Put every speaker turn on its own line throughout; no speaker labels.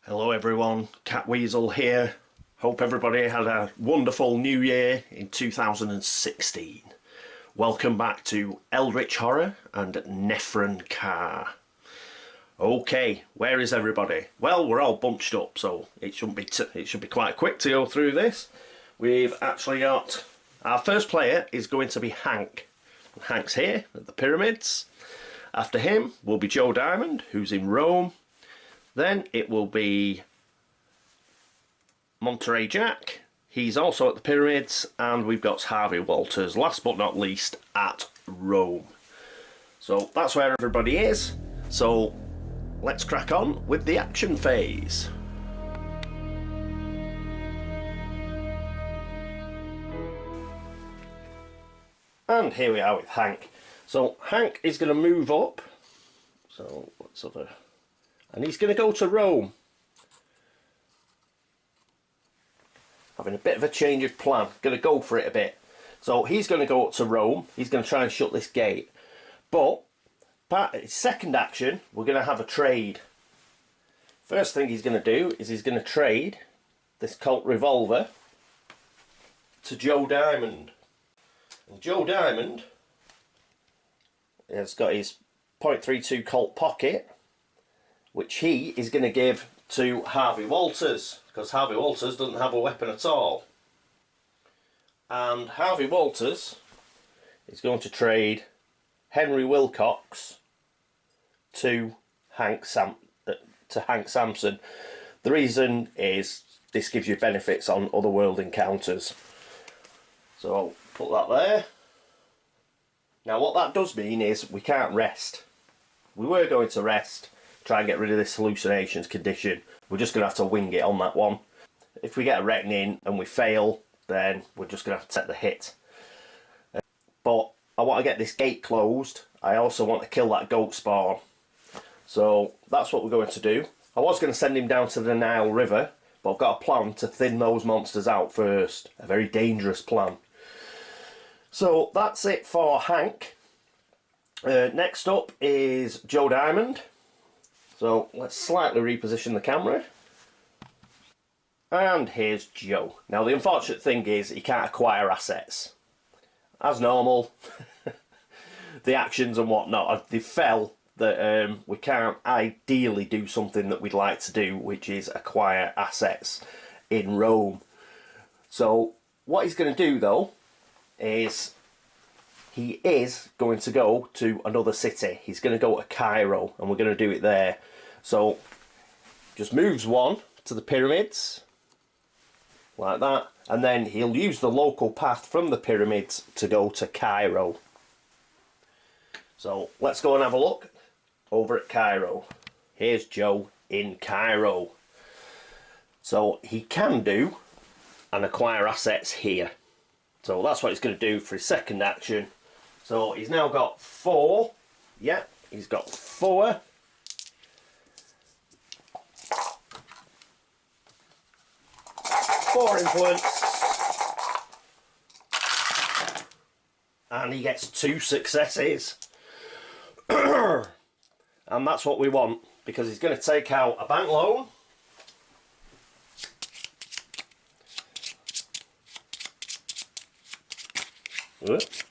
Hello everyone, Catweazle here. Hope everybody had a wonderful new year in 2016. Welcome back to Eldritch Horror and Nephren-Ka. Okay, where is everybody? Well, we're all bunched up, so it should be quite quick to go through this. We've actually got our first player is going to be Hank. Hank's here at the pyramids. After him will be Joe Diamond, who's in Rome. Then it will be Monterey Jack. He's also at the pyramids, and we've got Harvey Walters, last but not least, at Rome. So that's where everybody is. So let's crack on with the action phase. And here we are with Hank. So Hank is going to move up. So let's have a... And he's going to go to Rome. Having a bit of a change of plan. Going to go for it a bit. So he's going to go up to Rome. He's going to try and shut this gate. But part of his second action, we're going to have a trade. First thing he's going to do is he's going to trade this Colt revolver to Joe Diamond. And Joe Diamond has got his .32 Colt pocket, which he is going to give to Harvey Walters, because Harvey Walters doesn't have a weapon at all. And Harvey Walters is going to trade Henry Wilcox to Hank Samson. The reason is this gives you benefits on other world encounters. So I'll put that there. Now what that does mean is we can't rest. We were going to rest, try and get rid of this hallucinations condition. We're just going to have to wing it on that one. If we get a reckoning and we fail, then we're just going to have to take the hit. But I want to get this gate closed. I also want to kill that goat spawn. So that's what we're going to do. I was going to send him down to the Nile River, but I've got a plan to thin those monsters out first. A very dangerous plan. So that's it for Hank. Next up is Joe Diamond. So let's slightly reposition the camera. And here's Joe. Now the unfortunate thing is he can't acquire assets. As normal, the actions and whatnot, they fell that we can't ideally do something that we'd like to do, which is acquire assets in Rome. So what he's going to do though is he is going to go to another city. He's going to go to Cairo, and we're going to do it there. So just moves one to the pyramids like that, and then he'll use the local path from the pyramids to go to Cairo. So let's go and have a look over at Cairo. Here's Joe in Cairo. So he can do and acquire assets here. So that's what he's going to do for his second action. So he's now got 4. Yeah, he's got 4. Four influence. And he gets 2 successes. And that's what we want, because he's going to take out a bank loan. That's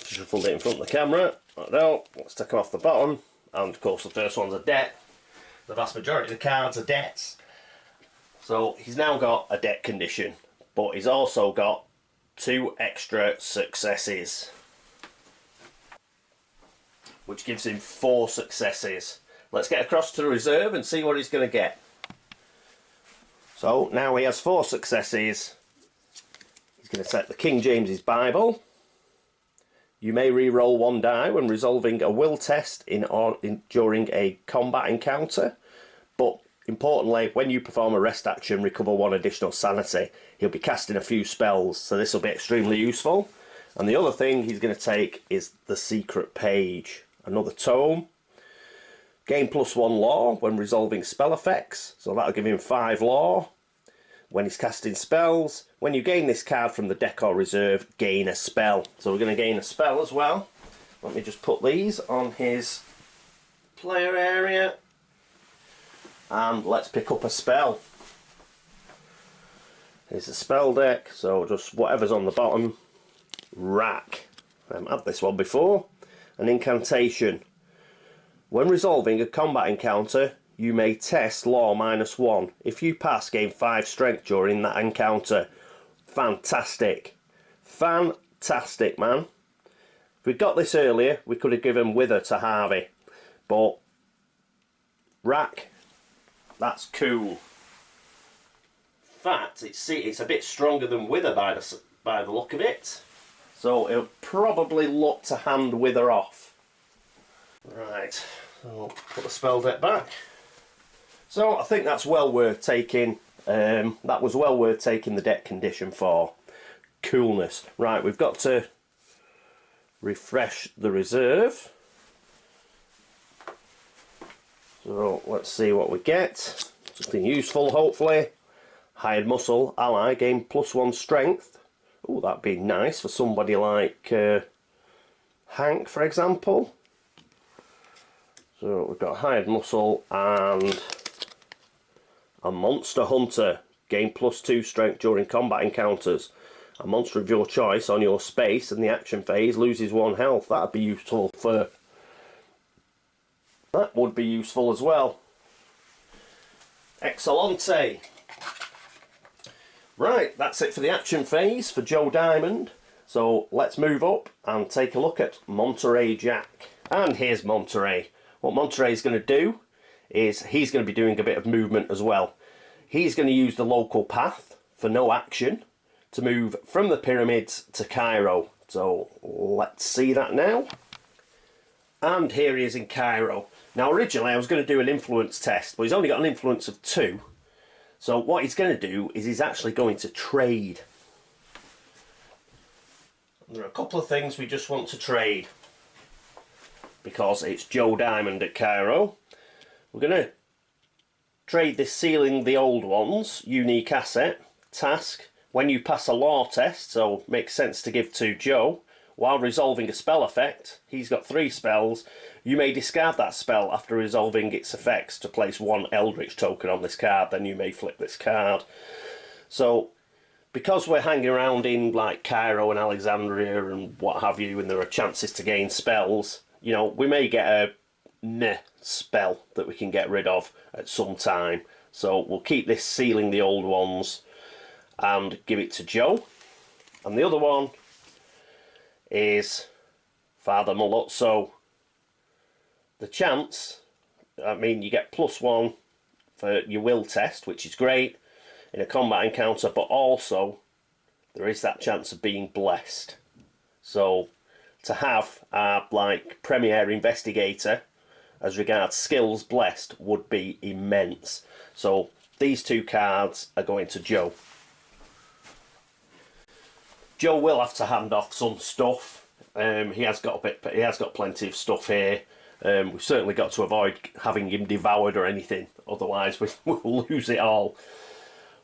shuffled it in front of the camera. Right now, let's take them off the bottom. And of course the first one's a debt. The vast majority of the cards are debts. So he's now got a debt condition, but he's also got 2 extra successes, which gives him 4 successes. Let's get across to the reserve and see what he's going to get. So now he has 4 successes. He's going to set the King James's Bible. You may re-roll 1 die when resolving a will test during a combat encounter, but importantly, when you perform a rest action, recover 1 additional sanity. He'll be casting a few spells, so this will be extremely useful. And the other thing he's going to take is the secret page. Another tome. Gain +1 law when resolving spell effects, so that'll give him 5 law. When he's casting spells, when you gain this card from the deck or reserve, gain a spell. So we're going to gain a spell as well. Let me just put these on his player area. and let's pick up a spell. Here's the spell deck, so just whatever's on the bottom. Rack. I haven't had this one before. An incantation. When resolving a combat encounter, you may test law -1. If you pass, gain 5 strength during that encounter. Fantastic. Fantastic, man. If we'd got this earlier, we could have given Wither to Harvey. But, Rack, that's cool. In fact, it's a bit stronger than Wither by the look of it. So it'll probably look to hand Wither off. Right, so put the spell deck back. So I think that's well worth taking. That was well worth taking the deck condition for. Coolness. Right, we've got to refresh the reserve. So let's see what we get. Something useful, hopefully. Hired muscle, ally, gain +1 strength. Oh, that'd be nice for somebody like Hank, for example. So we've got hired muscle and a monster hunter. Gain +2 strength during combat encounters. A monster of your choice on your space in the action phase loses 1 health. That'd be useful for... That would be useful as well. Excellente. Right, that's it for the action phase for Joe Diamond. So let's move up and take a look at Monterey Jack. And here's Monterey. What Monterey's going to do is he's going to be doing a bit of movement as well. He's going to use the local path for no action to move from the pyramids to Cairo. So let's see that now. And here he is in Cairo. Now originally I was going to do an influence test, but he's only got an influence of 2. So what he's going to do is he's actually going to trade. There are a couple of things we just want to trade. Because it's Joe Diamond at Cairo. We're going to trade this Sealing the Old Ones unique asset task. When you pass a law test, so makes sense to give to Joe, while resolving a spell effect, he's got 3 spells. You may discard that spell after resolving its effects to place 1 Eldritch token on this card, then you may flip this card. So, because we're hanging around in like Cairo and Alexandria and what have you, and there are chances to gain spells, you know, we may get a meh spell that we can get rid of at some time. So we'll keep this Sealing the Old Ones and give it to Joe. And the other one is Father Maluzzo. The chance, I mean, you get +1 for your will test, which is great in a combat encounter, but also there is that chance of being blessed. So to have our like premier investigator as regards skills blessed would be immense. So these 2 cards are going to Joe. Joe will have to hand off some stuff. He has got plenty of stuff here. We've certainly got to avoid having him devoured or anything, otherwise we'll lose it all.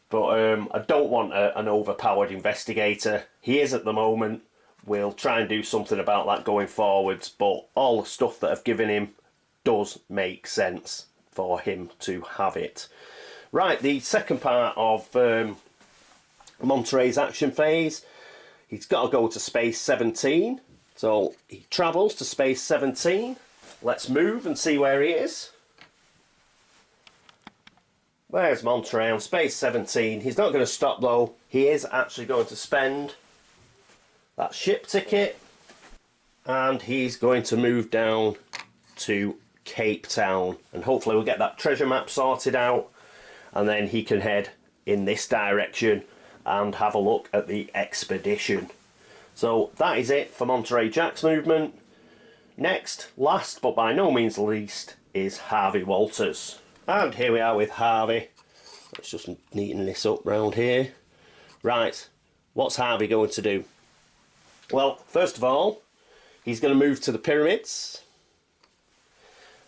But I don't want an overpowered investigator. He is at the moment. We'll try and do something about that going forwards, but all the stuff that I've given him does make sense for him to have it. Right, the second part of Monterey's action phase, he's got to go to space 17. So he travels to space 17. Let's move and see where he is. There's Monterey on space 17. He's not going to stop though. He is actually going to spend that ship ticket and he's going to move down to Cape Town, and hopefully we'll get that treasure map sorted out and then he can head in this direction and have a look at the expedition. So that is it for Monterey Jack's movement. Next, last but by no means least, is Harvey Walters. And here we are with Harvey. Let's just neaten this up round here. Right, what's Harvey going to do? Well, first of all, he's going to move to the pyramids.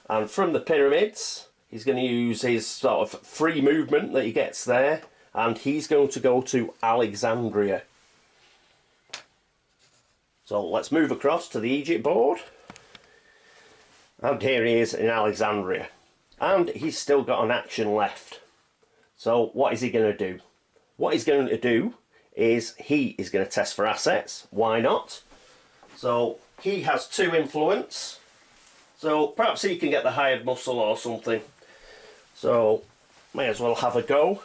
And from the pyramids, he's going to use his sort of free movement that he gets there. And he's going to go to Alexandria. So let's move across to the Egypt board. And here he is in Alexandria. And he's still got an action left. So what is he going to do? What he's going to do is he is going to test for assets. Why not? So he has 2 influence. So perhaps he can get the hired muscle or something. So may as well have a go.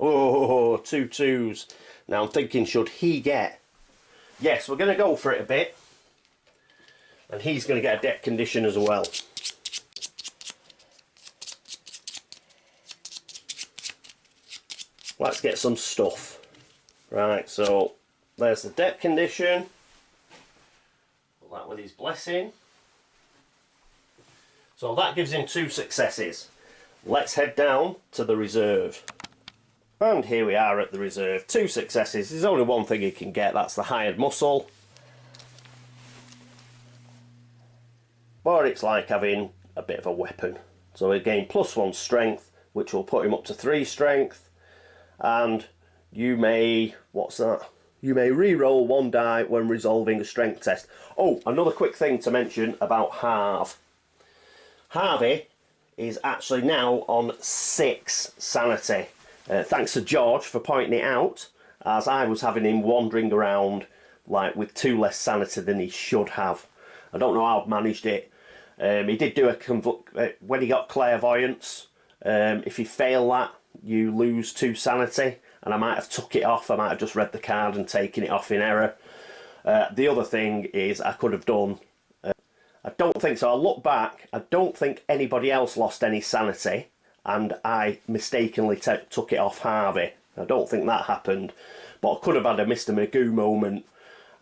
Oh, 2 2s. Now I'm thinking, should he get... Yes, we're going to go for it a bit. And he's going to get a deck condition as well. Let's get some stuff. Right, so there's the deck condition. Put that with his blessing. So that gives him 2 successes. Let's head down to the reserve. And here we are at the reserve. 2 successes. There's only one thing he can get, that's the hired muscle. But it's like having a bit of a weapon. So he'll gain +1 strength, which will put him up to 3 strength. And you may, what's that? You may re-roll 1 die when resolving a strength test. Oh, another quick thing to mention about Harv. Harvey is actually now on 6 sanity. Thanks to George for pointing it out, as I was having him wandering around like with 2 less sanity than he should have. I don't know how I've managed it. He did do when he got clairvoyance. If you fail that, you lose 2 sanity, and I might have took it off. I might have just read the card and taken it off in error. The other thing is I could have done... I don't think so. I'll look back. I don't think anybody else lost any sanity, and I mistakenly took it off Harvey. I don't think that happened, but I could have had a Mr. Magoo moment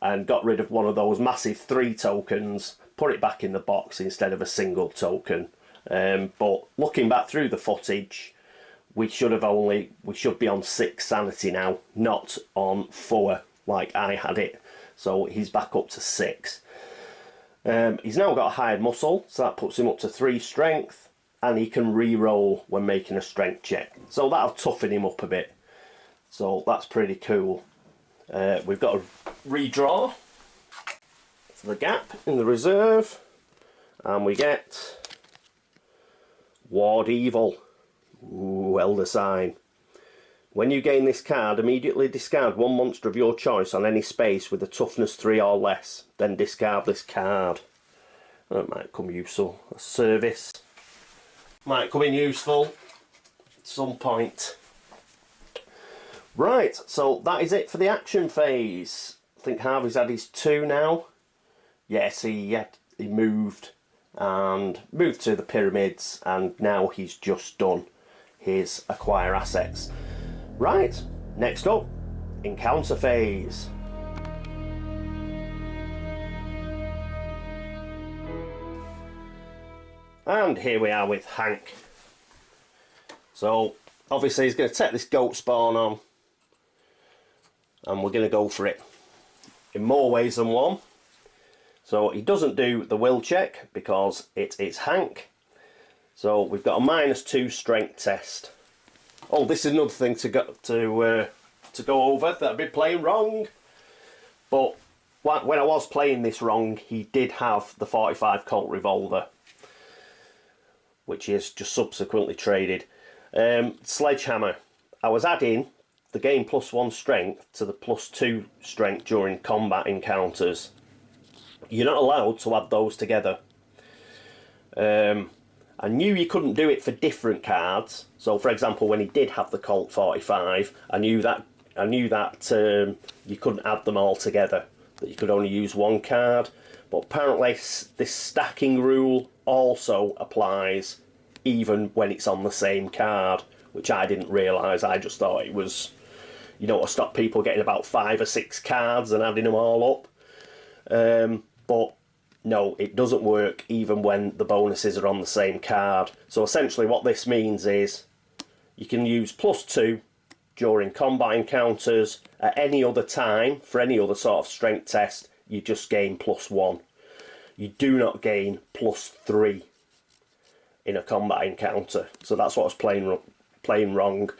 and got rid of one of those massive 3 tokens, put it back in the box instead of a single token. But looking back through the footage, we should be on 6 sanity now, not on 4 like I had it. So he's back up to 6. He's now got a hired muscle, so that puts him up to 3 strength, and he can re-roll when making a strength check. So that'll toughen him up a bit. So that's pretty cool. We've got a redraw for the gap in the reserve, and we get Ward Evil. Ooh, Elder Sign. When you gain this card, immediately discard 1 monster of your choice on any space with a toughness 3 or less. Then discard this card. That might come useful. A service. Might come in useful at some point. Right, so that is it for the action phase. I think Harvey's had his 2 now. Yes, he moved and moved to the pyramids, and now he's just done his acquire assets. Right, next up, encounter phase. And here we are with Hank. So obviously he's going to take this goat spawn on, and we're going to go for it in more ways than one. So he doesn't do the will check because it's Hank. So we've got a -2 strength test. Oh, this is another thing to go over that I've been playing wrong. But when I was playing this wrong, he did have the 45 Colt revolver, which is just subsequently traded. Sledgehammer. I was adding the gain +1 strength to the +2 strength during combat encounters. You're not allowed to add those together. I knew you couldn't do it for different cards. So, for example, when he did have the Colt 45, I knew that you couldn't add them all together. That you could only use 1 card. But apparently, this stacking rule also applies even when it's on the same card, which I didn't realise. I just thought it was, you know, to stop people getting about 5 or 6 cards and adding them all up. But no, it doesn't work even when the bonuses are on the same card. So essentially what this means is you can use +2 during combat encounters. At any other time, for any other sort of strength test, you just gain +1. You do not gain +3 in a combat encounter. So that's what I was playing wrong.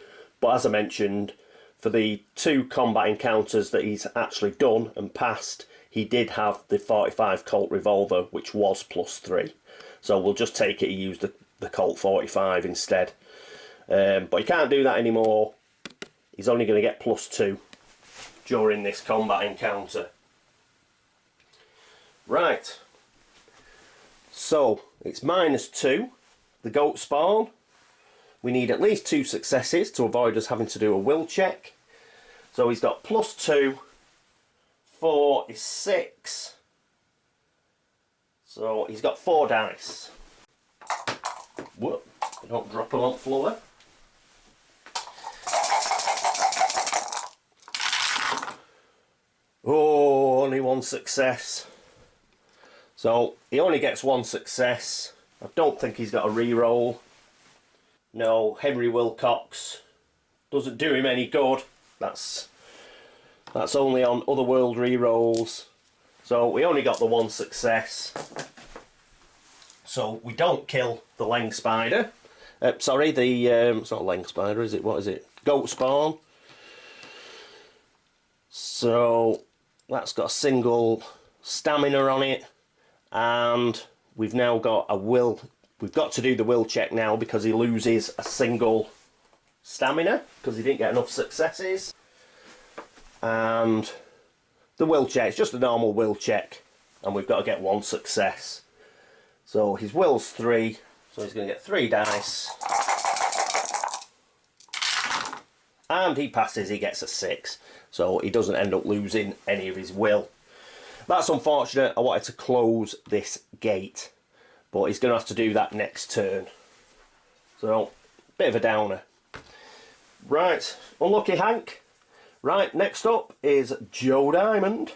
But as I mentioned, for the 2 combat encounters that he's actually done and passed, he did have the 45 Colt revolver, which was +3. So we'll just take it he used the Colt 45 instead. But he can't do that anymore. He's only going to get +2 during this combat encounter. Right. So it's -2. The goat spawn. We need at least 2 successes to avoid us having to do a will check. So he's got +2. 4 is 6. So he's got 4 dice. Whoop, don't drop them on the floor. Oh, only 1 success. So he only gets 1 success. I don't think he's got a re-roll. No, Henry Wilcox doesn't do him any good. That's only on Otherworld re-rolls. So we only got the 1 success. So we don't kill the Leng Spider. Sorry, it's not Leng Spider, is it? What is it? Goat Spawn. So that's got a single stamina on it. And we've now got a will. We've got to do the will check now because he loses a single stamina because he didn't get enough successes. And the will check, it's just a normal will check, and we've got to get 1 success. So his will's 3, so he's going to get 3 dice. And he passes, he gets a 6. So he doesn't end up losing any of his will. That's unfortunate. I wanted to close this gate, but he's going to have to do that next turn. So, bit of a downer. Right, unlucky Hank. Right, next up is Joe Diamond.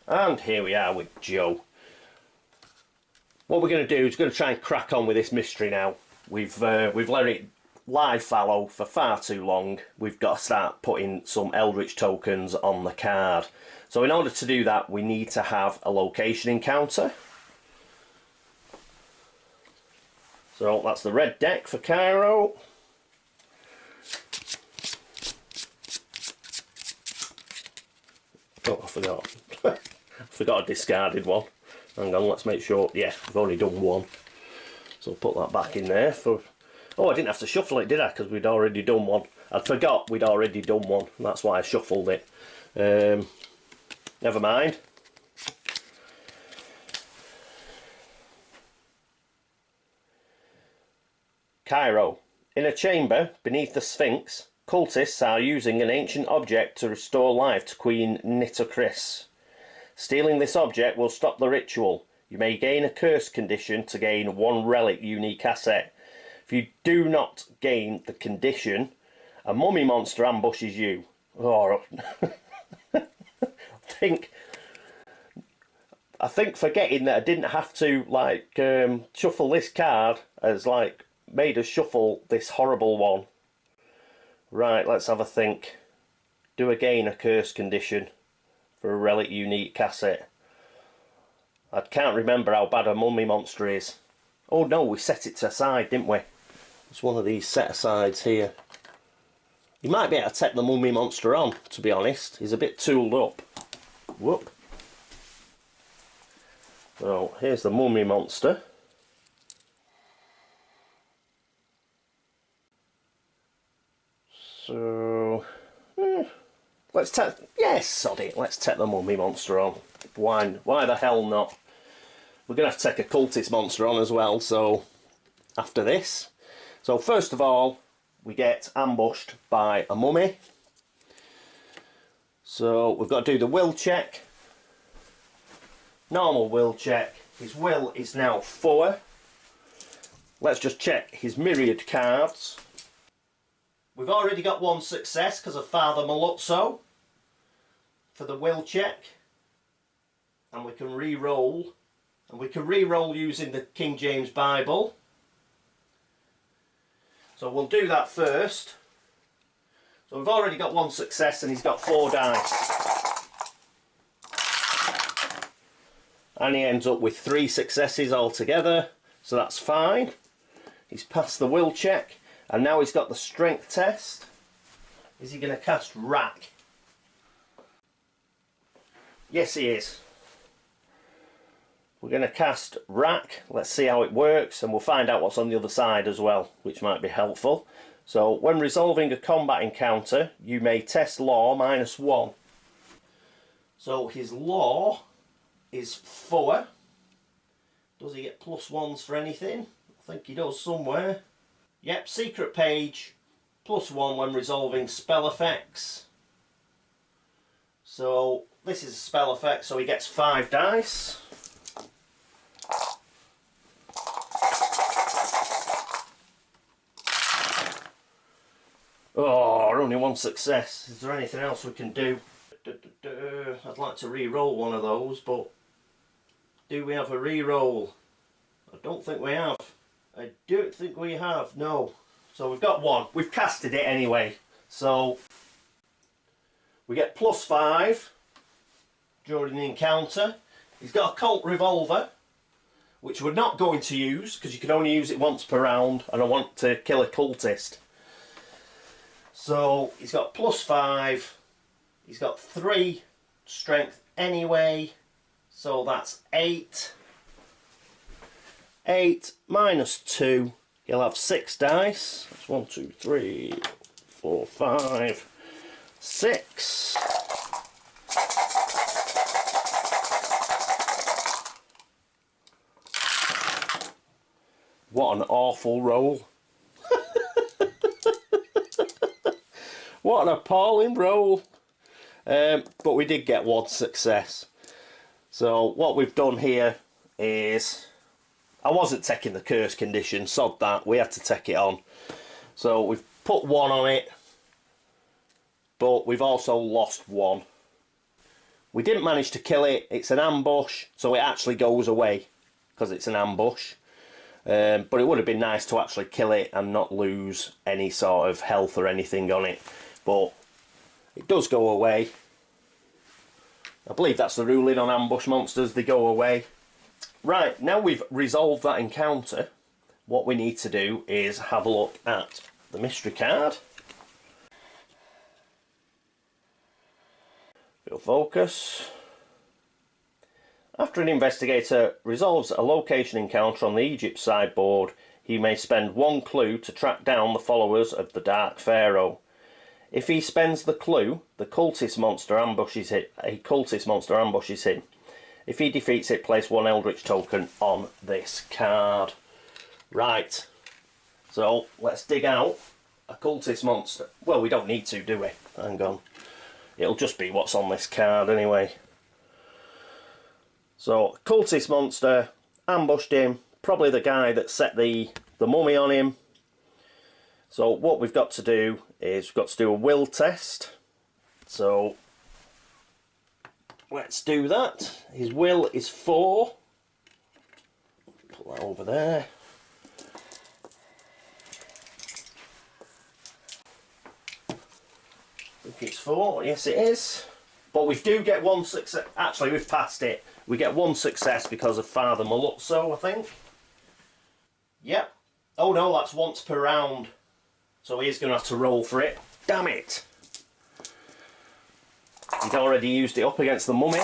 And here we are with Joe. What we're going to do is going to try and crack on with this mystery now. We've let it lie fallow for far too long. We've got to start putting some Eldritch tokens on the card. So in order to do that, we need to have a location encounter. So that's the red deck for Cairo. Oh, I forgot. I forgot a discarded one. Hang on, let's make sure. Yeah, I've already done 1. So I'll put that back in there for... Oh, I didn't have to shuffle it, did I? Because we'd already done 1. I forgot we'd already done 1. That's why I shuffled it. Never mind. Cairo. In a chamber beneath the Sphinx, cultists are using an ancient object to restore life to Queen Nitocris. Stealing this object will stop the ritual. You may gain a curse condition to gain 1 relic unique asset. If you do not gain the condition, a mummy monster ambushes you. Oh, I think forgetting that I didn't have to like shuffle this card has like made us shuffle this horrible one. Right, let's have a think. Do again a curse condition for a relic unique asset. I can't remember how bad a mummy monster is. Oh no, we set it aside, didn't we? It's one of these set asides here. You might be able to take the mummy monster on, to be honest. He's a bit tooled up. Whoop. So here's the mummy monster. So let's take, yes, sod it, let's take the mummy monster on. Why the hell not? We're gonna have to take a cultist monster on as well, so after this. So first of all, we get ambushed by a mummy. So we've got to do the will check. Normal will check. His will is now 4. Let's just check his myriad cards. We've already got 1 success because of Father Maluzzo for the will check. And we can re-roll. And we can re-roll using the King James Bible. So we'll do that first. So we've already got 1 success and he's got 4 dice. And he ends up with 3 successes altogether. So that's fine. He's passed the will check. And now he's got the strength test. Is he going to cast Rack? Yes, he is. we're going to cast Rack. Let's see how it works, and we'll find out what's on the other side as well, which might be helpful. So when resolving a combat encounter, you may test law -1. So his law is 4. Does he get +1s for anything? I think he does somewhere. Yep, secret page, +1 when resolving spell effects. So this is a spell effect, so he gets 5 dice. Oh, only 1 success. Is there anything else we can do? I'd like to re-roll one of those, but do we have a re-roll? I don't think we have. I don't think we have, no. So we've got 1. We've casted it anyway. So we get +5 during the encounter. He's got a Colt revolver, which we're not going to use because you can only use it once per round, and I want to kill a cultist. So he's got +5. He's got 3 strength anyway, so that's 8. 8 -2, he'll have 6 dice. That's 1, 2, 3, 4, 5, 6. What an awful roll. What an appalling roll. But we did get 1 success. So what we've done here is, I wasn't taking the curse condition, sod that, we had to take it on. So we've put 1 on it, but we've also lost 1. We didn't manage to kill it. It's an ambush, so it actually goes away because it's an ambush. But it would have been nice to actually kill it and not lose any sort of health or anything on it. But it does go away. I believe that's the ruling on ambush monsters, they go away. Right, now we've resolved that encounter, what we need to do is have a look at the mystery card. Field focus. After an investigator resolves a location encounter on the Egypt sideboard, he may spend 1 clue to track down the followers of the Dark Pharaoh. If he spends the clue, the cultist monster ambushes it. A cultist monster ambushes him. If he defeats it, place 1 Eldritch token on this card. Right. So let's dig out a cultist monster. Well, we don't need to, do we? Hang on. It'll just be what's on this card anyway. So, cultist monster, ambushed him. Probably the guy that set the mummy on him. So what we've got to do is we've got to do a will test. So let's do that. His will is 4. Put that over there. I think it's 4. Yes, it is. But we do get 1 success. Actually, we've passed it. We get 1 success because of Father Maluzzo, I think. Yep. Oh no, that's once per round. So he's going to have to roll for it. Damn it! He'd already used it up against the mummy.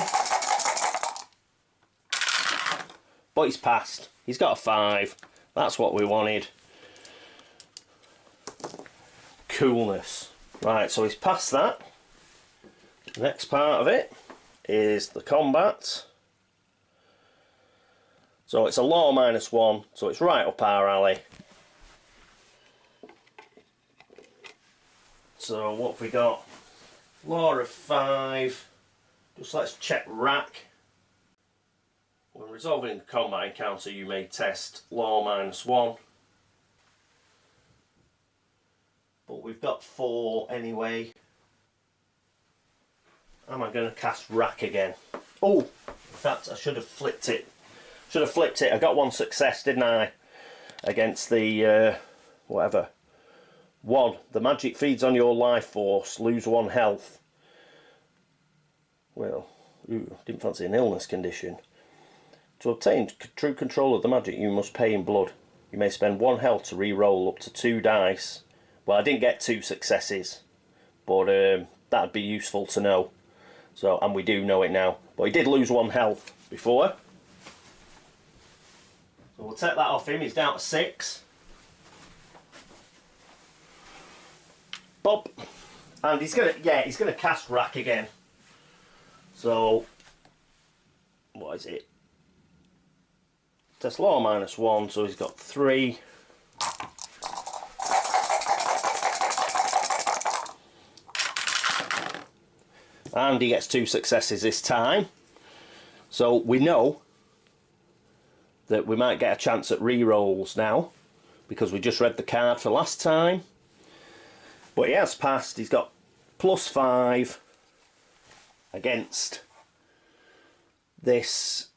But he's passed. He's got a 5. That's what we wanted. Coolness. Right, so he's passed that. The next part of it is the combat. So it's a law -1, so it's right up our alley. So what have we got? Law of 5. Just let's check rack. When resolving a combat encounter, you may test law -1. But we've got 4 anyway. Am I going to cast rack again? Oh, in fact, I should have flipped it. Should have flipped it. I got 1 success, didn't I? Against the whatever. 1. The magic feeds on your life force. Lose 1 health. Well, didn't fancy an illness condition. To obtain true control of the magic, you must pay in blood. You may spend 1 health to re-roll up to 2 dice. Well, I didn't get 2 successes, but that'd be useful to know. So, and we do know it now. But he did lose 1 health before. So we'll take that off him, he's down to 6. Bob. And he's gonna cast rack again. So what is it? Test law -1, so he's got 3. And he gets 2 successes this time. So we know that we might get a chance at re-rolls now, because we just read the card for last time. But he has passed. He's got +5 against this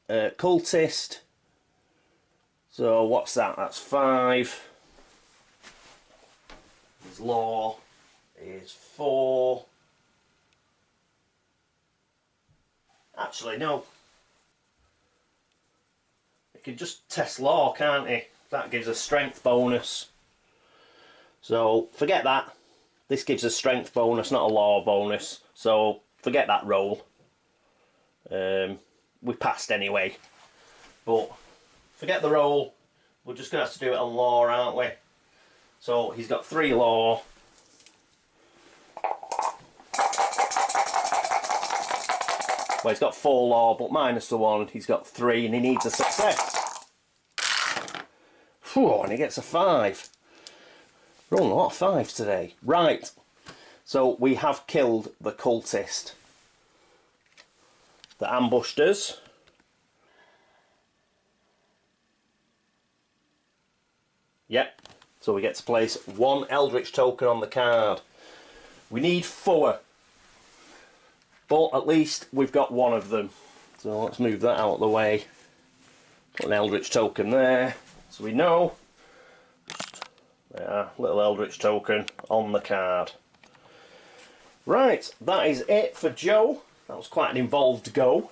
cultist. So what's that? That's 5. His law is 4. Actually, no. He can just test law, can't he? That gives a strength bonus. So forget that. This gives a strength bonus, not a law bonus. So forget that roll. We passed anyway. But forget the roll. We're just going to have to do it on law, aren't we? So he's got 3 law. Well, he's got 4 law, but minus the 1, he's got 3, and he needs a success. Whew, and he gets a 5. Rolling a lot of 5s today. Right, so we have killed the cultist that ambushed us. Yep, so we get to place 1 Eldritch token on the card. We need 4. But at least we've got 1 of them. So let's move that out of the way. Put an Eldritch token there. So we know. Yeah, little Eldritch token on the card. Right, that is it for Joe. That was quite an involved go.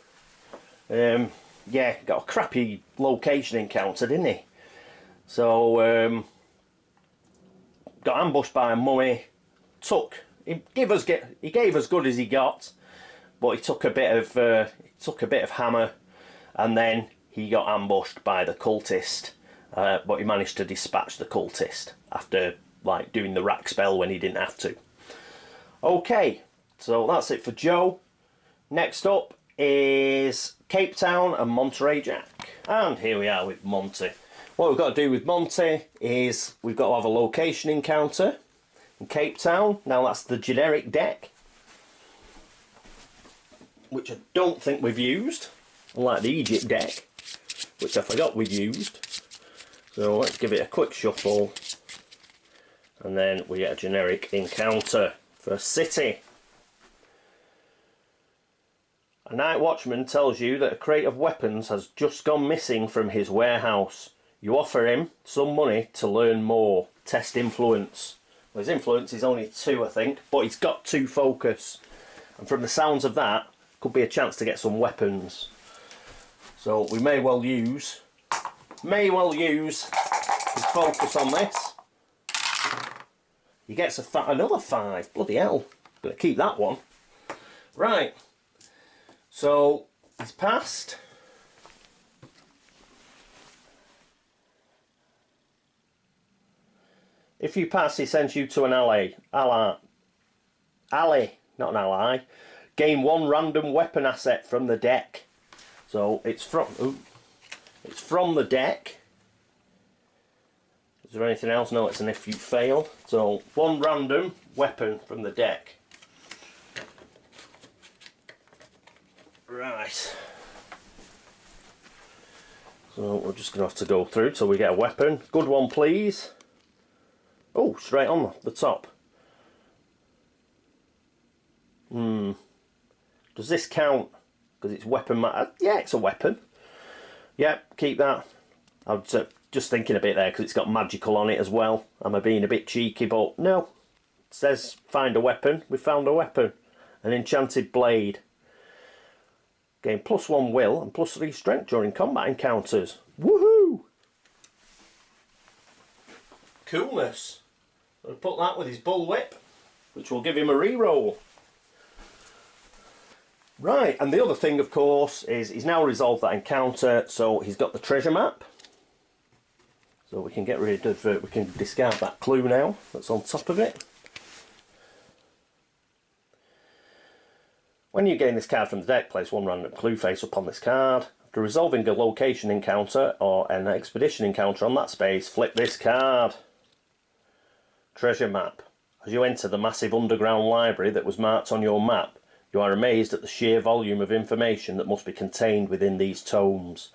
Yeah, got a crappy location encounter, didn't he? So, got ambushed by a mummy. He gave us good as he got. But he took a bit of hammer, and then he got ambushed by the cultist. But he managed to dispatch the cultist after like doing the rack spell when he didn't have to. Okay, so that's it for Joe. Next up is Cape Town and Monterey Jack, and here we are with Monty. What we've got to do with Monty is we've got to have a location encounter in Cape Town. Now that's the generic deck, which I don't think we've used, unlike the Egypt deck, which I forgot we'd used. So let's give it a quick shuffle, and then we get a generic encounter for City. A night watchman tells you that a crate of weapons has just gone missing from his warehouse. You offer him some money to learn more. Test influence. Well, his influence is only 2, I think, but he's got 2 focus. And from the sounds of that, could be a chance to get some weapons. So we may well use his focus on this. He gets another 5. Bloody hell. Gonna keep that one. Right. So he's passed. If you pass, he sends you to an ally, not an ally. Gain 1 random weapon asset from the deck. So it's from the deck. Is there anything else? No, it's an if you fail. So 1 random weapon from the deck. Right. So we're just going to have to go through till we get a weapon. Good one, please. Oh, straight on the top. Does this count? Because it's weapon matter. Yeah, it's a weapon. Yep, keep that. I was just thinking a bit there because it's got magical on it as well. Am I being a bit cheeky? But no. It says find a weapon. We found a weapon. An enchanted blade. Gain +1 will and +3 strength during combat encounters. Woohoo! Coolness. I'll put that with his bullwhip, which will give him a reroll. Right, and the other thing, of course, is he's now resolved that encounter, so he's got the treasure map. So we can get rid of, we can discard that clue now that's on top of it. When you gain this card from the deck, place one random clue face upon this card. After resolving a location encounter or an expedition encounter on that space, flip this card. Treasure map. As you enter the massive underground library that was marked on your map, you are amazed at the sheer volume of information that must be contained within these tomes.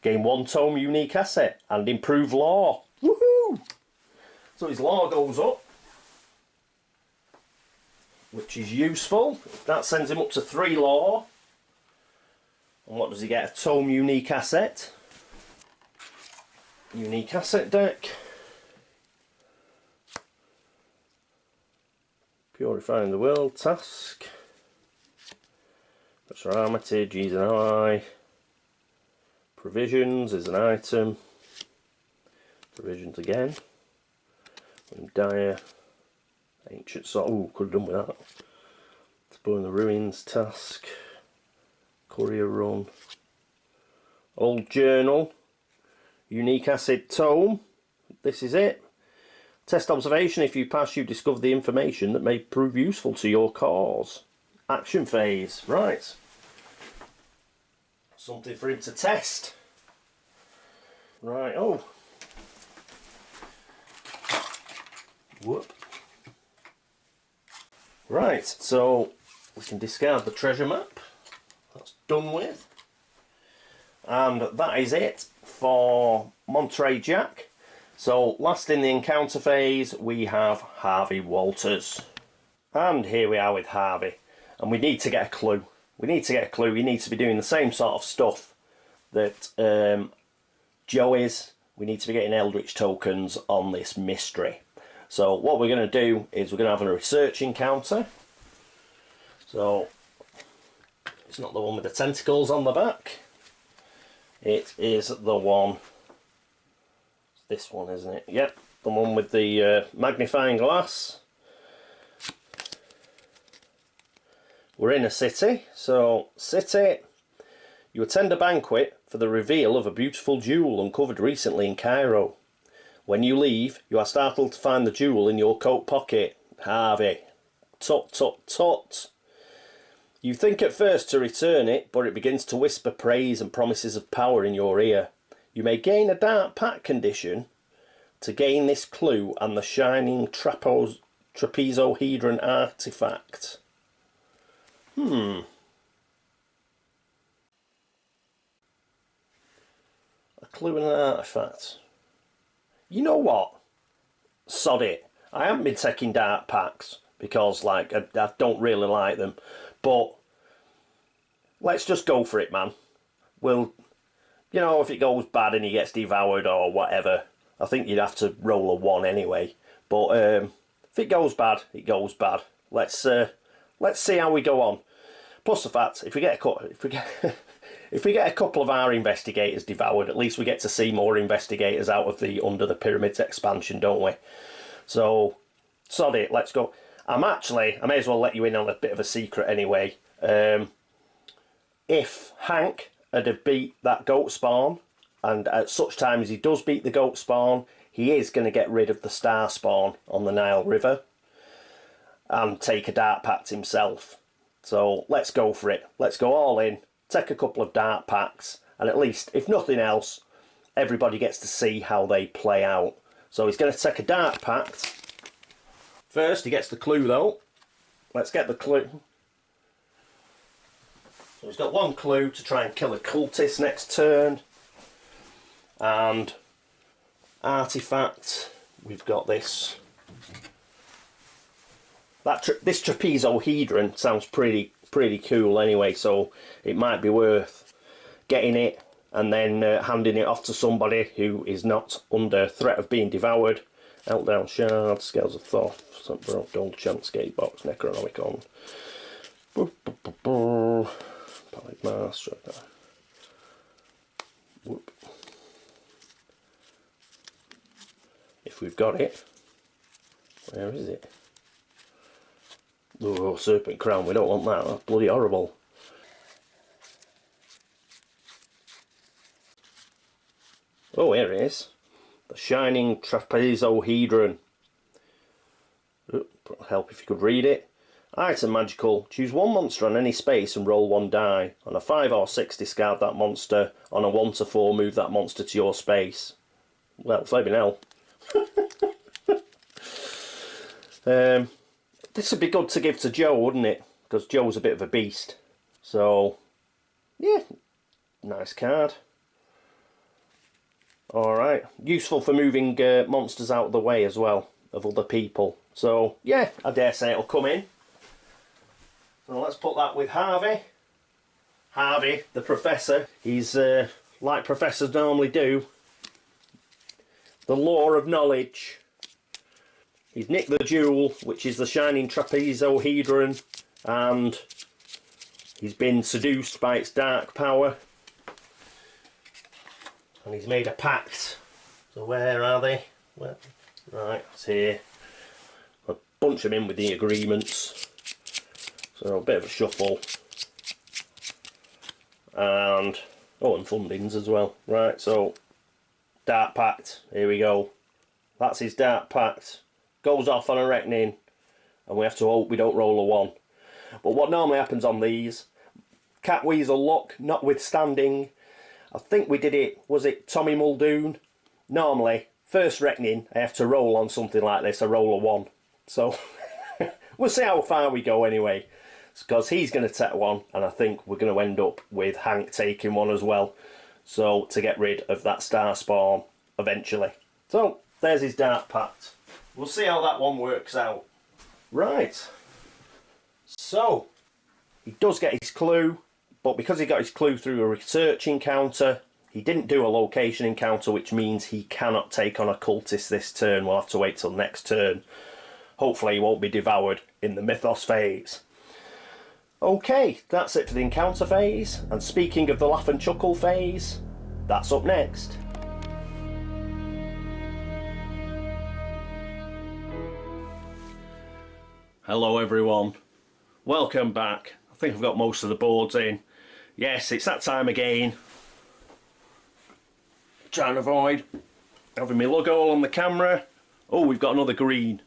Gain one tome unique asset and improve lore. Woohoo! So his lore goes up, which is useful. That sends him up to 3 lore. And what does he get? A tome unique asset. Unique asset deck. Purifying the world task. That's our Armitage, he's an ally. Provisions is an item. Provisions again. Dire. Ancient sort. Ooh, could have done with that. Exploring the ruins task. Courier run. Old journal. Unique acid tome. This is it. Test observation. If you pass, you discover the information that may prove useful to your cause. Action phase. Right. Something for him to test. Right. Oh. Whoop. Right. So we can discard the treasure map. That's done with. And that is it for Monterey Jack. So last in the encounter phase we have Harvey Walters. And here we are with Harvey. And we need to get a clue. We need to get a clue. He needs to be doing the same sort of stuff that Joe is. We need to be getting Eldritch tokens on this mystery. So what we're going to do is we're going to have a research encounter. So it's not the one with the tentacles on the back. It is the one, this one, isn't it? Yep, the one with the magnifying glass. We're in a city, so city, you attend a banquet for the reveal of a beautiful jewel uncovered recently in Cairo. When you leave, you are startled to find the jewel in your coat pocket. Harvey. Tut tut tut. You think at first to return it, but it begins to whisper praise and promises of power in your ear. You may gain a dark pack condition to gain this clue and the shining trapezohedron artifact. A clue and an artifact. You know what? Sod it. I haven't been taking dark packs because, like, I don't really like them. But let's just go for it, man. We'll, you know, if it goes bad and he gets devoured or whatever, I think you'd have to roll a 1 anyway. But if it goes bad, it goes bad. Let's see how we go on. Plus the fact, if we get a couple of our investigators devoured, at least we get to see more investigators out of the Under the Pyramids expansion, don't we? So, sod it, let's go. I may as well let you in on a bit of a secret anyway. If Hank had have beat that goat spawn, and at such time as he does beat the goat spawn, he is going to get rid of the star spawn on the Nile River and take a dark pact himself. So let's go for it. Let's go all in, take a couple of dark packs, and at least, if nothing else, everybody gets to see how they play out. So he's going to take a dark pact. First, he gets the clue though. Let's get the clue. So he's got 1 clue to try and kill a cultist next turn. And artifact, we've got this. This trapezohedron sounds pretty cool anyway, so it might be worth getting it and then handing it off to somebody who is not under threat of being devoured. Meltdown Shard, Scales of Thoth, Gold Chant, Skatebox, Necronomicon. Palette Mask, whoop. If we've got it, where is it? Oh, Serpent Crown, we don't want that, that's bloody horrible. Oh, here it is. The shining trapezohedron. Oh, it'll help if you could read it. Item magical. Choose one monster on any space and roll one die. On a 5 or 6, discard that monster. On a 1 to 4, move that monster to your space. Well, flipping hell. This would be good to give to Joe, wouldn't it? Because Joe's a bit of a beast. So, yeah, nice card. Alright, useful for moving monsters out of the way as well, of other people. So, yeah, I dare say it'll come in. So let's put that with Harvey. Harvey, the professor, he's like professors normally do. The lore of knowledge. He's nicked the jewel, which is the shining trapezohedron, and he's been seduced by its dark power. And he's made a pact. So where are they? Where? Right, it's here. I'll bunch them in with the agreements. So a bit of a shuffle. And, oh, and fundings as well. Right, so, Dark Pact, here we go. That's his Dark Pact. Goes off on a reckoning, and we have to hope we don't roll a 1. But what normally happens on these, Catweazle luck notwithstanding, I think we did it, was it Tommy Muldoon? Normally, first reckoning, I have to roll on something like this, I roll a 1. So, we'll see how far we go anyway. Because he's going to take 1, and I think we're going to end up with Hank taking 1 as well. So, to get rid of that Star Spawn eventually. So, there's his Dark Pact. We'll see how that one works out. Right. So, he does get his clue, but because he got his clue through a research encounter, he didn't do a location encounter, which means he cannot take on a cultist this turn. We'll have to wait till next turn. Hopefully he won't be devoured in the Mythos phase. Okay, that's it for the encounter phase. And speaking of the laugh and chuckle phase, that's up next. Hello everyone, welcome back. I think I've got most of the boards in. Yes, it's that time again. Trying to avoid having my logo on the camera. Oh, we've got another green.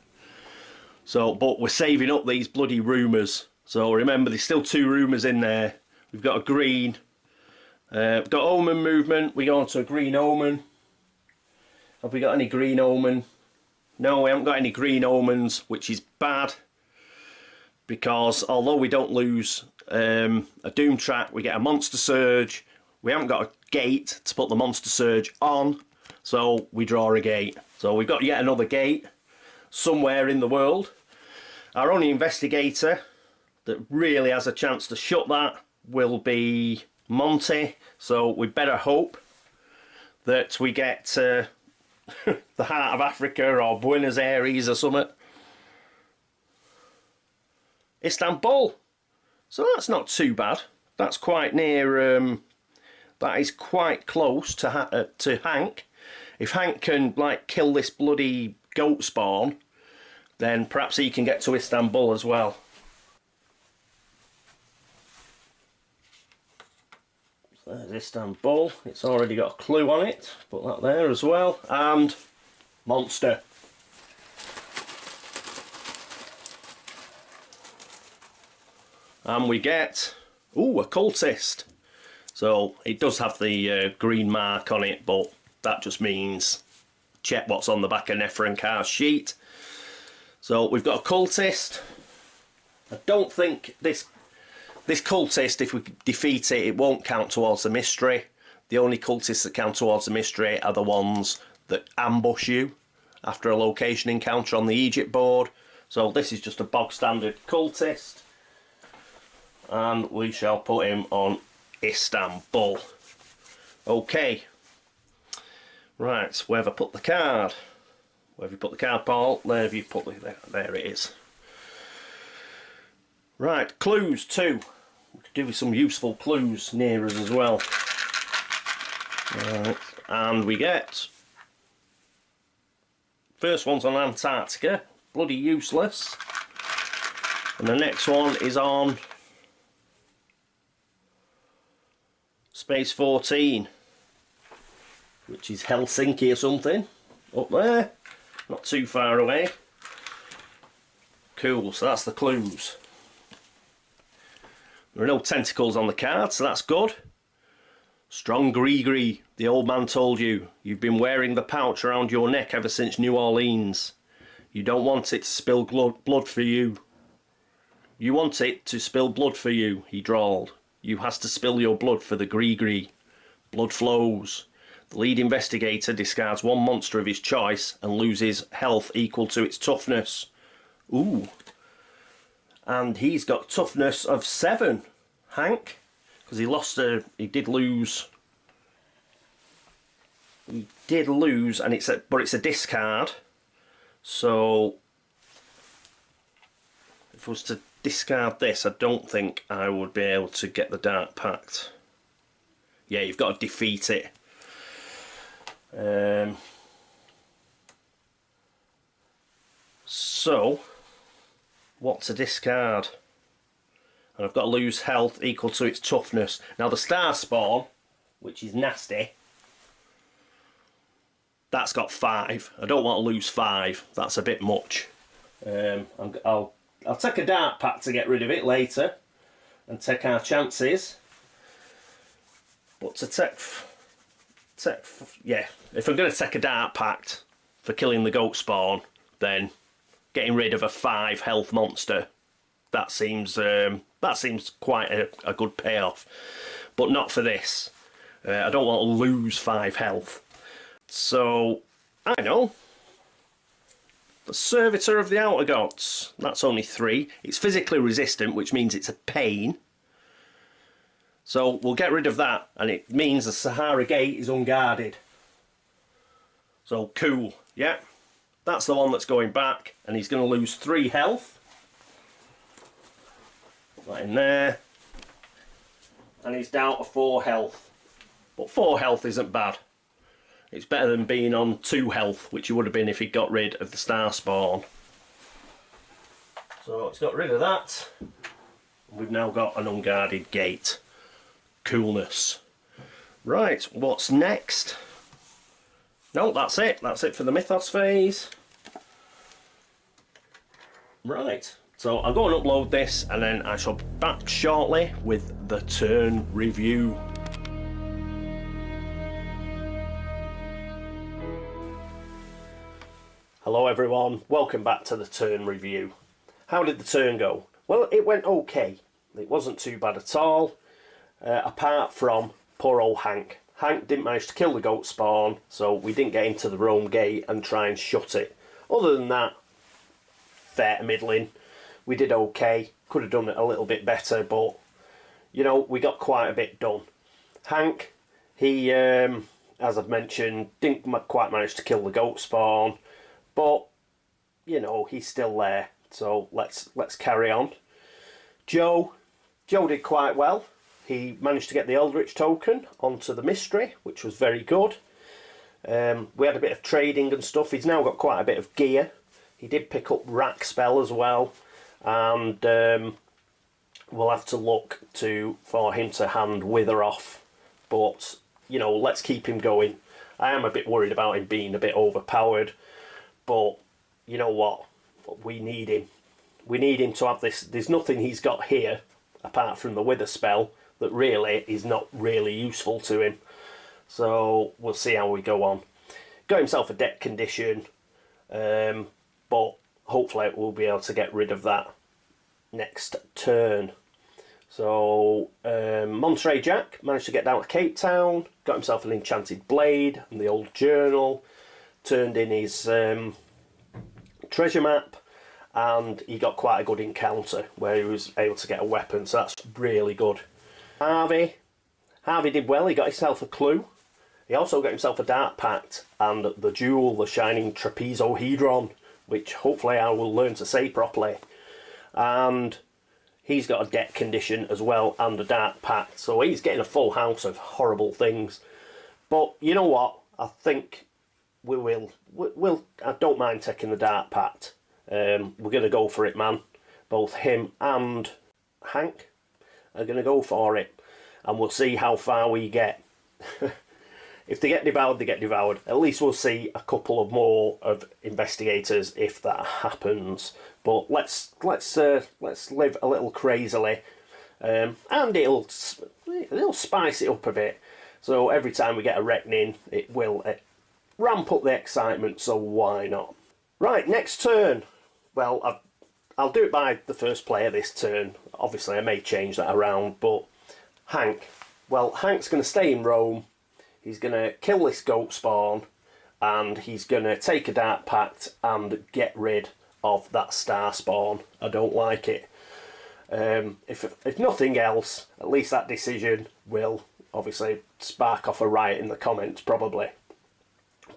So, but we're saving up these bloody rumours. So remember, there's still 2 rumours in there. We've got a green. We've got omen movement. We go on to a green omen. Have we got any green omen? No, we haven't got any green omens, which is bad. Because although we don't lose a doom track, we get a monster surge. We haven't got a gate to put the monster surge on, so we draw a gate. So we've got yet another gate somewhere in the world. Our only investigator that really has a chance to shut that will be Monty. So we better hope that we get the heart of Africa or Buenos Aires or something. Istanbul. So that's not too bad. That's quite near. That is quite close to Hank. If Hank can like kill this bloody goat spawn, then perhaps he can get to Istanbul as well. So there's Istanbul. It's already got a clue on it. Put that there as well. And monster. And we get, ooh, a cultist. So it does have the green mark on it, but that just means check what's on the back of Nephren-Ka's sheet. So we've got a cultist. I don't think this cultist, if we defeat it, it won't count towards the mystery. The only cultists that count towards the mystery are the ones that ambush you after a location encounter on the Egypt board. So this is just a bog standard cultist. And we shall put him on Istanbul. Okay. Right, where have I put the card? Where have you put the card, Paul? There have you put the, there it is. Right, clues 2. We could do with some useful clues near us as well. Right, and we get, first one's on Antarctica, bloody useless. And the next one is on Space 14. which is Helsinki or something, up there, not too far away. Cool, so that's the clues. There are no tentacles on the card, so that's good. Strong Gree-Gree, the old man told you. You've been wearing the pouch around your neck ever since New Orleans. You don't want it to spill blood for you. You want it to spill blood for you, he drawled. You has to spill your blood for the Gree-Gree. Blood flows. The lead investigator discards one monster of his choice and loses health equal to its toughness. Ooh. And he's got toughness of 7, Hank. Because he did lose, and but it's a discard. So if I was to discard this, I don't think I would be able to get the Dark Pact. Yeah, you've got to defeat it. So what to discard? And I've got to lose health equal to its toughness. Now the Star Spawn, which is nasty, that's got 5. I don't want to lose 5. That's a bit much. I'll take a Dark Pact to get rid of it later and take our chances. But to yeah, if I'm going to take a Dark Pact for killing the Goat Spawn, then getting rid of a 5 health monster, that seems quite a good payoff, but not for this. I don't want to lose 5 health. So, I know. The Servitor of the Outer Gods. That's only 3. It's physically resistant, which means it's a pain. So, we'll get rid of that, and it means the Sahara Gate is unguarded. So, cool. Yeah. That's the one that's going back, and he's going to lose 3 health. That in there, and he's down to 4 health, but 4 health isn't bad. It's better than being on 2 health, which he would have been if he got rid of the Star Spawn. So it's got rid of that. We've now got an unguarded gate. Coolness. Right, what's next? No, that's it for the Mythos phase. Right. So I'll go and upload this, and then I shall be back shortly with the turn review. Hello everyone, welcome back to the turn review. How did the turn go? Well, it went okay. It wasn't too bad at all, apart from poor old Hank. Hank didn't manage to kill the Goat Spawn, so we didn't get into the Rome Gate and try and shut it. Other than that, fair to middling. We did okay, could have done it a little bit better, but you know, we got quite a bit done. Hank, he, as I've mentioned, didn't quite manage to kill the Goat Spawn, but you know, he's still there, so let's carry on. Joe did quite well. He managed to get the Eldritch token onto the mystery, which was very good. We had a bit of trading and stuff. He's now got quite a bit of gear. He did pick up Rack Spell as well. And we'll have to look for him to hand Wither off, but you know, let's keep him going. I am a bit worried about him being a bit overpowered, but you know what, we need him to have this. There's nothing he's got here apart from the Wither spell that really is not really useful to him, so we'll see how we go on. Got himself a deck condition, but hopefully we'll be able to get rid of that next turn. So Monterey Jack managed to get down to Cape Town, got himself an enchanted blade and the old journal, turned in his treasure map, and he got quite a good encounter where he was able to get a weapon, so that's really good. Harvey did well. He got himself a clue. He also got himself a Dark Pact and the jewel, the shining trapezohedron, which hopefully I will learn to say properly. And he's got a deck condition as well and a Dark Pact, so he's getting a full house of horrible things. But you know what? I think we'll I don't mind taking the Dark Pact. We're going to go for it, man. Both him and Hank are going to go for it, and we'll see how far we get. if they get devoured, they get devoured. At least we'll see a couple of more of investigators if that happens. But let's live a little crazily, and it'll spice it up a bit. So every time we get a reckoning, it will ramp up the excitement. So why not? Right, next turn. Well, I'll do it by the first player this turn. Obviously, I may change that around, but Hank. Well, Hank's going to stay in Rome. He's going to kill this goat spawn, and he's going to take a Dark Pact and get rid of that star spawn. I don't like it. If nothing else, at least that decision will obviously spark off a riot in the comments, probably.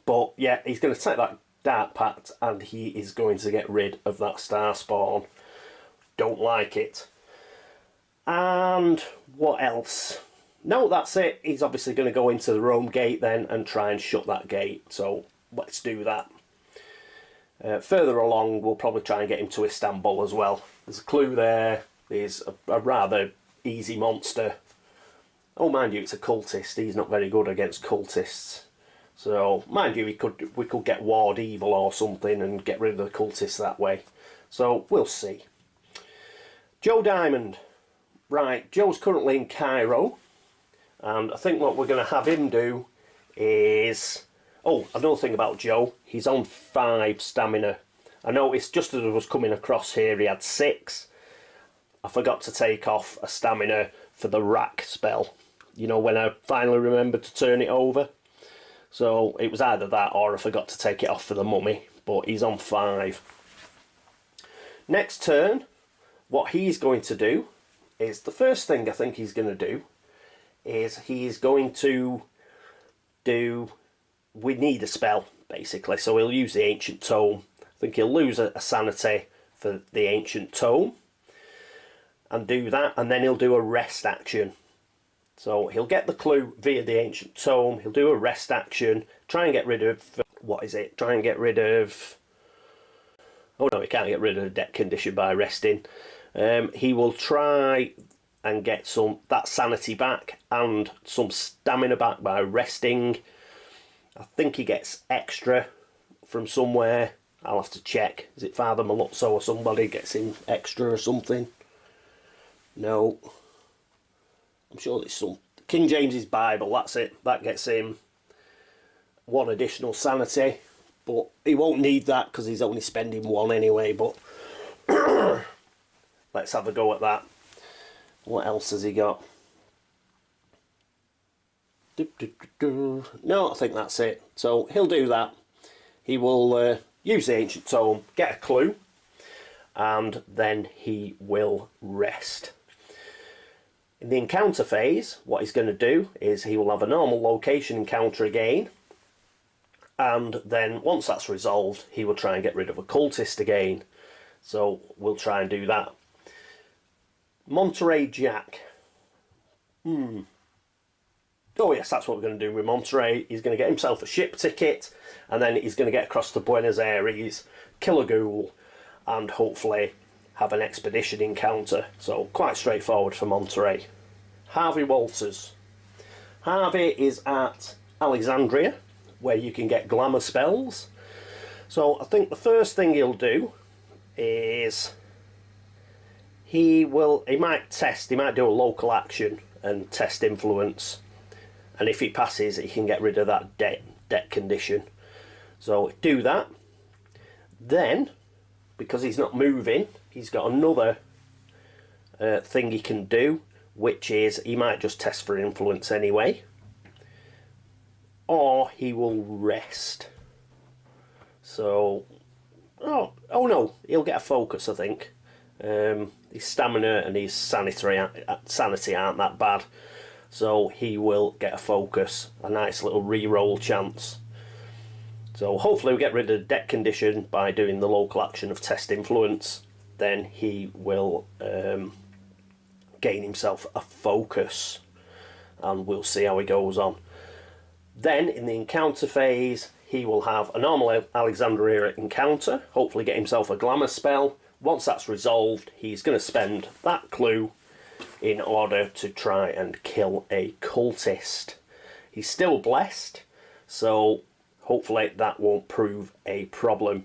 But yeah, he's going to take that Dark Pact and he is going to get rid of that star spawn. Don't like it. And what else? No, that's it. He's obviously going to go into the Rome gate then and try and shut that gate. So let's do that. Further along, we'll probably try and get him to Istanbul as well. There's a clue there. There's a rather easy monster. Oh, mind you, it's a cultist. He's not very good against cultists. So, mind you, we could get Ward Evil or something and get rid of the cultists that way. So, we'll see. Joe Diamond. Right, Joe's currently in Cairo. And I think what we're going to have him do is... Oh, another thing about Joe. He's on 5 stamina. I noticed just as I was coming across here, he had 6. I forgot to take off a stamina for the rack spell. You know, when I finally remembered to turn it over. So it was either that or I forgot to take it off for the mummy. But he's on 5. Next turn, what he's going to do is... The first thing I think he's going to do is he's going to do... We need a spell, basically. So he'll use the Ancient Tome. I think he'll lose a sanity for the Ancient Tome. And do that, and then he'll do a rest action. So he'll get the clue via the Ancient Tome. He'll do a rest action. Try and get rid of... What is it? Try and get rid of... Oh no, he can't get rid of the deck condition by resting. He will try and get that sanity back and some stamina back by resting. I think he gets extra from somewhere. I'll have to check. Is it Father Maluzzo or somebody gets him extra or something? No. I'm sure it's some... King James's Bible, that's it. That gets him 1 additional sanity. But he won't need that because he's only spending 1 anyway. But let's have a go at that. What else has he got? No, I think that's it. So he'll do that. He will use the Ancient Tome, get a clue, and then he will rest. In the encounter phase, what he's going to do is he will have a normal location encounter again, and then once that's resolved, he will try and get rid of a cultist again. So we'll try and do that. Monterey Jack. Oh yes, that's what we're going to do with Monterey. He's going to get himself a ship ticket, and then he's going to get across to Buenos Aires, kill a ghoul, and hopefully have an expedition encounter. So quite straightforward for Monterey. Harvey Walters. Harvey is at Alexandria, where you can get glamour spells. So I think the first thing he'll do is he might do a local action and test influence. And if he passes, he can get rid of that deck condition. So do that. Then, because he's not moving, he's got another thing he can do, which is he might just test for influence anyway. Or he will rest. So, oh no, he'll get a focus, I think. His stamina and his sanity aren't that bad. So he will get a focus, a nice little re-roll chance. So hopefully we'll get rid of the deck condition by doing the local action of test influence. Then he will gain himself a focus, and we'll see how he goes on. Then in the encounter phase, he will have a normal Alexandria encounter, hopefully get himself a glamour spell. Once that's resolved, he's going to spend that clue in order to try and kill a cultist. He's still blessed, so hopefully that won't prove a problem.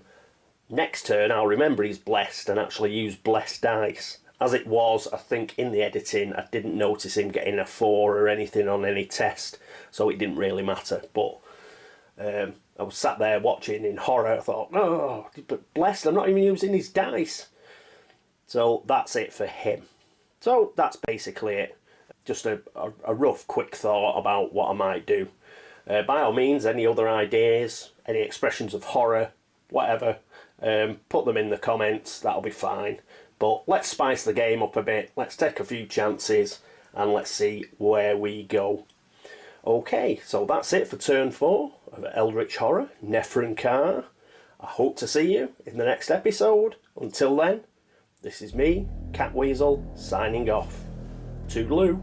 Next turn I'll remember he's blessed and actually use blessed dice. As it was, I think in the editing I didn't notice him getting a 4 or anything on any test, so it didn't really matter. But I was sat there watching in horror. I thought, oh, but blessed, I'm not even using his dice. So that's it for him. So that's basically it. Just a rough, quick thought about what I might do. By all means, any other ideas, any expressions of horror, whatever, put them in the comments, that'll be fine. But let's spice the game up a bit, let's take a few chances, and let's see where we go. Okay, so that's it for turn 4 of Eldritch Horror, Nephren-Ka. I hope to see you in the next episode. Until then, this is me, Catweazle, signing off. Toodaloo.